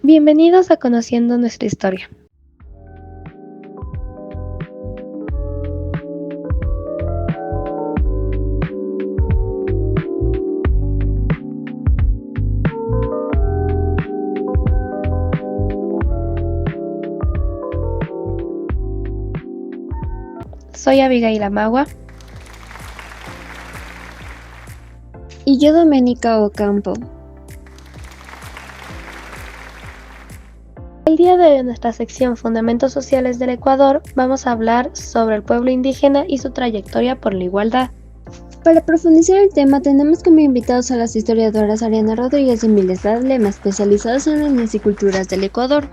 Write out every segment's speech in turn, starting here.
Bienvenidos a Conociendo nuestra historia. Soy Abigail Amagua. Y yo, Doménica Ocampo. El día de hoy en nuestra sección Fundamentos Sociales del Ecuador vamos a hablar sobre el pueblo indígena y su trayectoria por la igualdad. Para profundizar el tema tenemos como invitados a las historiadoras Ariana Rodríguez y Mileslad Lema, especializadas en etnias y culturas del Ecuador.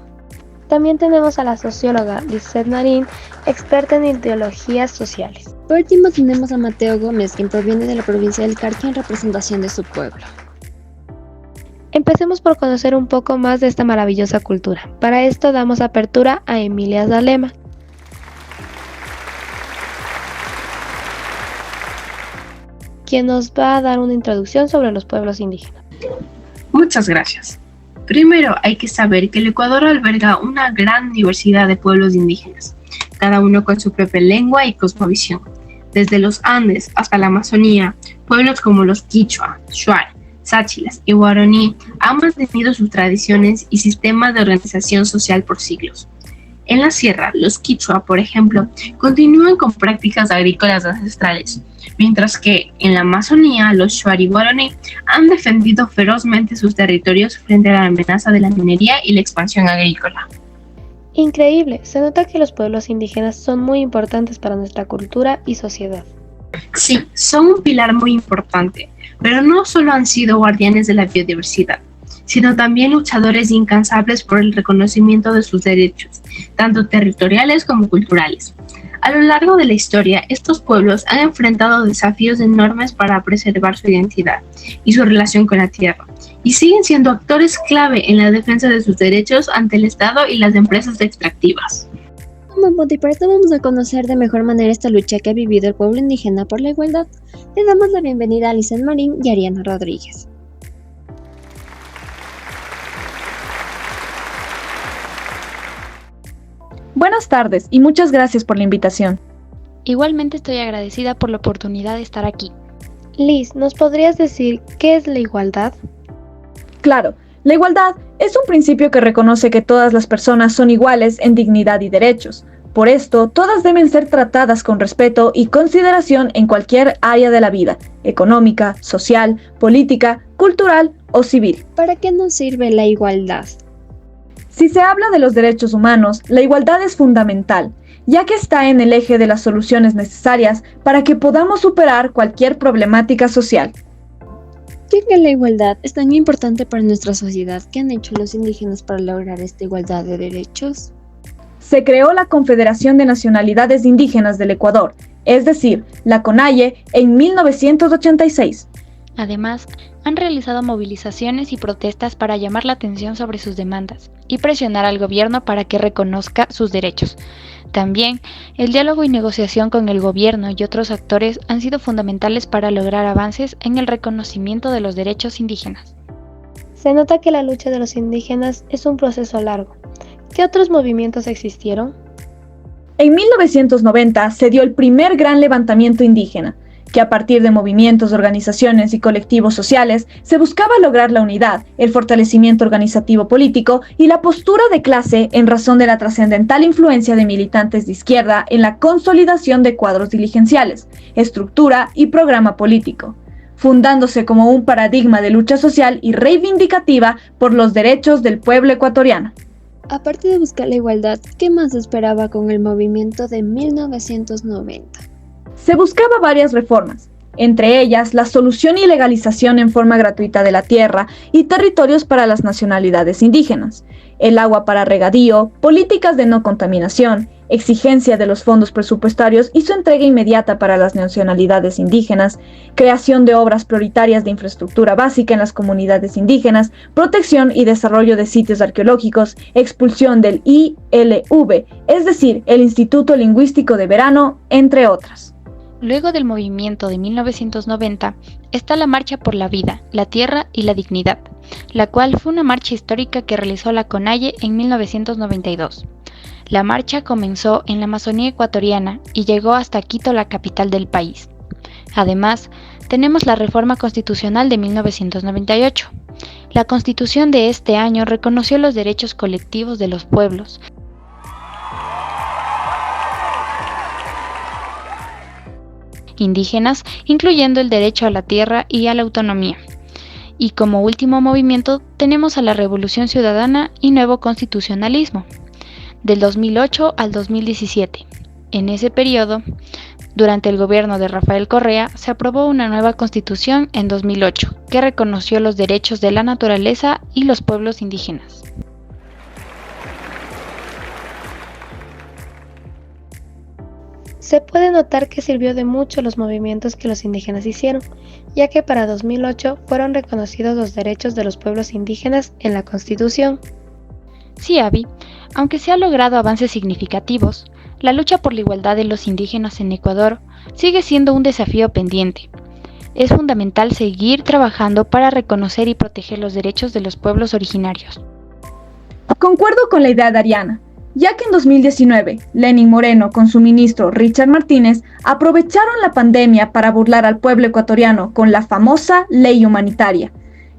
También tenemos a la socióloga Lizeth Marín, experta en ideologías sociales. Por último tenemos a Mateo Gómez, quien proviene de la provincia del Carqui en representación de su pueblo. Empecemos por conocer un poco más de esta maravillosa cultura. Para esto damos apertura a Emilia Zalema, quien nos va a dar una introducción sobre los pueblos indígenas. Muchas gracias. Primero hay que saber que el Ecuador alberga una gran diversidad de pueblos indígenas, cada uno con su propia lengua y cosmovisión. Desde los Andes hasta la Amazonía, pueblos como los Quichua, Shuar, Sáchilas y Guaraní han mantenido sus tradiciones y sistemas de organización social por siglos. En la sierra, los Quichua, por ejemplo, continúan con prácticas agrícolas ancestrales, mientras que en la Amazonía, los Shuar y Guaraní han defendido ferozmente sus territorios frente a la amenaza de la minería y la expansión agrícola. Increíble, se nota que los pueblos indígenas son muy importantes para nuestra cultura y sociedad. Sí, son un pilar muy importante, pero no solo han sido guardianes de la biodiversidad, sino también luchadores incansables por el reconocimiento de sus derechos, tanto territoriales como culturales. A lo largo de la historia, estos pueblos han enfrentado desafíos enormes para preservar su identidad y su relación con la tierra, y siguen siendo actores clave en la defensa de sus derechos ante el Estado y las empresas extractivas. Como punto y para esto vamos a conocer de mejor manera esta lucha que ha vivido el pueblo indígena por la igualdad. Le damos la bienvenida a Lizeth Marín y Ariana Rodríguez. Buenas tardes y muchas gracias por la invitación. Igualmente estoy agradecida por la oportunidad de estar aquí. Liz, ¿nos podrías decir qué es la igualdad? Claro, la igualdad es un principio que reconoce que todas las personas son iguales en dignidad y derechos. Por esto, todas deben ser tratadas con respeto y consideración en cualquier área de la vida, económica, social, política, cultural o civil. ¿Para qué nos sirve la igualdad? Si se habla de los derechos humanos, la igualdad es fundamental, ya que está en el eje de las soluciones necesarias para que podamos superar cualquier problemática social. Ya que la igualdad es tan importante para nuestra sociedad, ¿qué han hecho los indígenas para lograr esta igualdad de derechos? Se creó la Confederación de Nacionalidades Indígenas del Ecuador, es decir, la CONAIE, en 1986. Además, han realizado movilizaciones y protestas para llamar la atención sobre sus demandas y presionar al gobierno para que reconozca sus derechos. También, el diálogo y negociación con el gobierno y otros actores han sido fundamentales para lograr avances en el reconocimiento de los derechos indígenas. Se nota que la lucha de los indígenas es un proceso largo. ¿Qué otros movimientos existieron? En 1990 se dio el primer gran levantamiento indígena, que a partir de movimientos, organizaciones y colectivos sociales se buscaba lograr la unidad, el fortalecimiento organizativo político y la postura de clase en razón de la trascendental influencia de militantes de izquierda en la consolidación de cuadros dirigenciales, estructura y programa político, fundándose como un paradigma de lucha social y reivindicativa por los derechos del pueblo ecuatoriano. Aparte de buscar la igualdad, ¿qué más se esperaba con el movimiento de 1990? Se buscaba varias reformas, entre ellas la solución y legalización en forma gratuita de la tierra y territorios para las nacionalidades indígenas, el agua para regadío, políticas de no contaminación, exigencia de los fondos presupuestarios y su entrega inmediata para las nacionalidades indígenas, creación de obras prioritarias de infraestructura básica en las comunidades indígenas, protección y desarrollo de sitios arqueológicos, expulsión del ILV, es decir, el Instituto Lingüístico de Verano, entre otras. Luego del movimiento de 1990, está la Marcha por la Vida, la Tierra y la Dignidad, la cual fue una marcha histórica que realizó la CONAIE en 1992. La marcha comenzó en la Amazonía ecuatoriana y llegó hasta Quito, la capital del país. Además, tenemos la Reforma Constitucional de 1998. La Constitución de este año reconoció los derechos colectivos de los pueblos, indígenas, incluyendo el derecho a la tierra y a la autonomía. Y como último movimiento tenemos a la Revolución Ciudadana y Nuevo Constitucionalismo, del 2008 al 2017. En ese periodo, durante el gobierno de Rafael Correa, se aprobó una nueva constitución en 2008, que reconoció los derechos de la naturaleza y los pueblos indígenas. Se puede notar que sirvió de mucho los movimientos que los indígenas hicieron, ya que para 2008 fueron reconocidos los derechos de los pueblos indígenas en la Constitución. Sí, Abby, aunque se han logrado avances significativos, la lucha por la igualdad de los indígenas en Ecuador sigue siendo un desafío pendiente. Es fundamental seguir trabajando para reconocer y proteger los derechos de los pueblos originarios. Concuerdo con la idea de Ariana, ya que en 2019, Lenín Moreno con su ministro Richard Martínez aprovecharon la pandemia para burlar al pueblo ecuatoriano con la famosa ley humanitaria,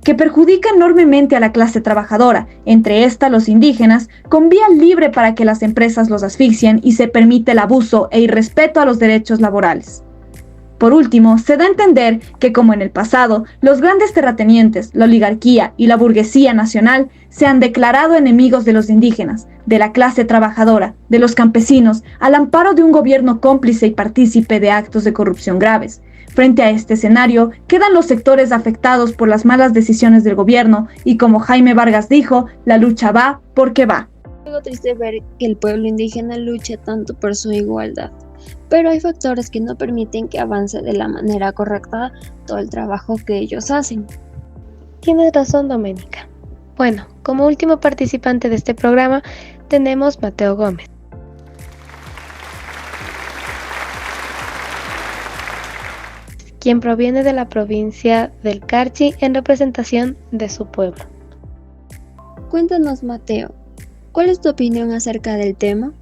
que perjudica enormemente a la clase trabajadora, entre esta los indígenas, con vía libre para que las empresas los asfixien y se permite el abuso e irrespeto a los derechos laborales. Por último, se da a entender que, como en el pasado, los grandes terratenientes, la oligarquía y la burguesía nacional se han declarado enemigos de los indígenas, de la clase trabajadora, de los campesinos, al amparo de un gobierno cómplice y partícipe de actos de corrupción graves. Frente a este escenario, quedan los sectores afectados por las malas decisiones del gobierno y, como Jaime Vargas dijo, la lucha va porque va. Es algo triste ver que el pueblo indígena lucha tanto por su igualdad, pero hay factores que no permiten que avance de la manera correcta todo el trabajo que ellos hacen. Tienes razón, Doménica. Bueno, como último participante de este programa tenemos Mateo Gómez, quien proviene de la provincia del Carchi en representación de su pueblo. Cuéntanos, Mateo, ¿cuál es tu opinión acerca del tema?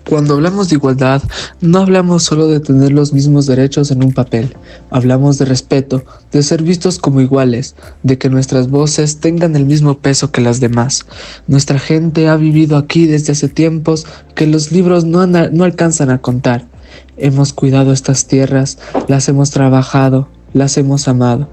Cuando hablamos de igualdad, no hablamos solo de tener los mismos derechos en un papel. Hablamos de respeto, de ser vistos como iguales, de que nuestras voces tengan el mismo peso que las demás. Nuestra gente ha vivido aquí desde hace tiempos que los libros no alcanzan a contar. Hemos cuidado estas tierras, las hemos trabajado, las hemos amado.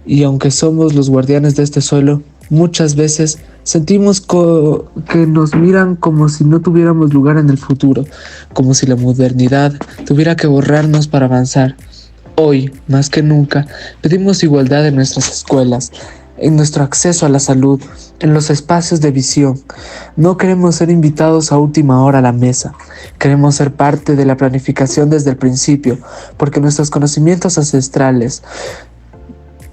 Y aunque somos los guardianes de este suelo, muchas veces sentimos que nos miran como si no tuviéramos lugar en el futuro, como si la modernidad tuviera que borrarnos para avanzar. Hoy, más que nunca, pedimos igualdad en nuestras escuelas, en nuestro acceso a la salud, en los espacios de visión. No queremos ser invitados a última hora a la mesa. Queremos ser parte de la planificación desde el principio, porque nuestros conocimientos ancestrales,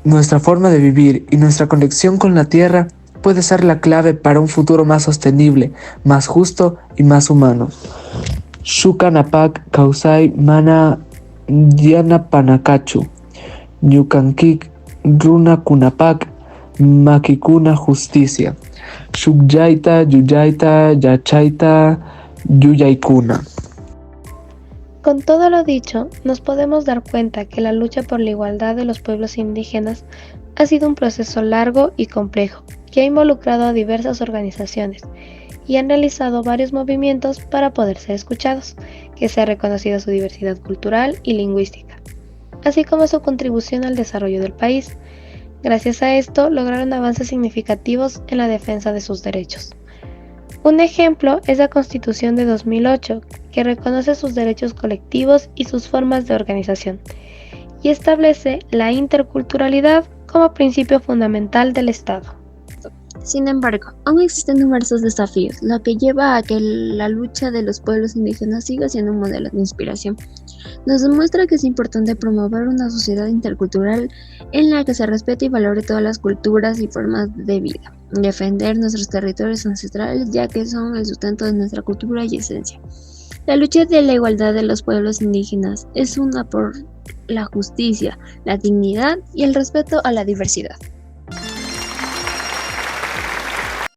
nuestra forma de vivir y nuestra conexión con la tierra puede ser la clave para un futuro más sostenible, más justo y más humano. Shukanapak Kausai Mana Diana Panakachu Ñukankik Runa Kunapak Makikuna Justicia Shukyaita Yuyaita Yachaita Yuyaikuna. Con todo lo dicho, nos podemos dar cuenta que la lucha por la igualdad de los pueblos indígenas ha sido un proceso largo y complejo, que ha involucrado a diversas organizaciones y han realizado varios movimientos para poder ser escuchados, que se ha reconocido su diversidad cultural y lingüística, así como su contribución al desarrollo del país. Gracias a esto, lograron avances significativos en la defensa de sus derechos. Un ejemplo es la Constitución de 2008, que reconoce sus derechos colectivos y sus formas de organización, y establece la interculturalidad como principio fundamental del Estado. Sin embargo, aún existen numerosos desafíos, lo que lleva a que la lucha de los pueblos indígenas siga siendo un modelo de inspiración. Nos demuestra que es importante promover una sociedad intercultural en la que se respete y valore todas las culturas y formas de vida, defender nuestros territorios ancestrales ya que son el sustento de nuestra cultura y esencia. La lucha de la igualdad de los pueblos indígenas es una la justicia, la dignidad y el respeto a la diversidad.